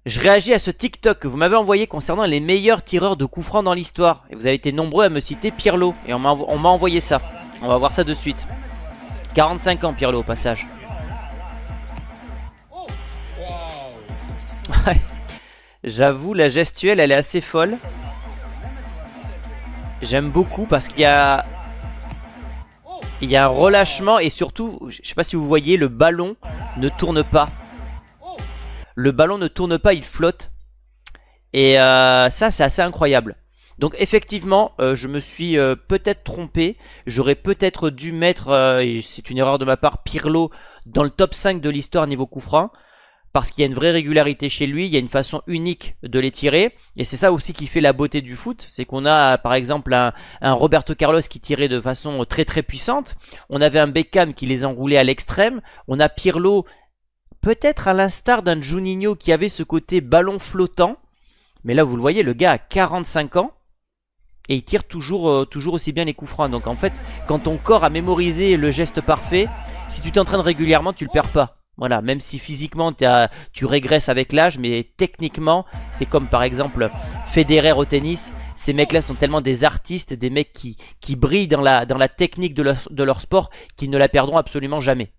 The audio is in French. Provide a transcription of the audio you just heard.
Je réagis à ce TikTok que vous m'avez envoyé concernant les meilleurs tireurs de coups francs dans l'histoire. Et vous avez été nombreux à me citer Pirlo. Et on m'a envoyé ça. On va voir ça de suite. 45 ans Pirlo au passage. Ouais. J'avoue, la gestuelle, elle est assez folle. J'aime beaucoup parce qu'il y a... Il y a un relâchement et surtout, je sais pas si vous voyez, le ballon ne tourne pas. Le ballon ne tourne pas, il flotte. Et ça, c'est assez incroyable. Donc effectivement, je me suis peut-être trompé. J'aurais peut-être dû mettre, et c'est une erreur de ma part, Pirlo dans le top 5 de l'histoire niveau coup franc. Parce qu'il y a une vraie régularité chez lui, il y a une façon unique de les tirer. Et c'est ça aussi qui fait la beauté du foot. C'est qu'on a par exemple un Roberto Carlos qui tirait de façon très très puissante. On avait un Beckham qui les enroulait à l'extrême. On a Pirlo, peut-être à l'instar d'un Juninho qui avait ce côté ballon flottant. Mais là vous le voyez, le gars a 45 ans. Et il tire toujours aussi bien les coups francs. Donc en fait, quand ton corps a mémorisé le geste parfait, si tu t'entraînes régulièrement, tu le perds pas. Voilà, même si physiquement tu régresses avec l'âge, mais techniquement, c'est comme par exemple Federer au tennis. Ces mecs-là sont tellement des artistes, des mecs qui brillent dans la technique de leur sport, qu'ils ne la perdront absolument jamais.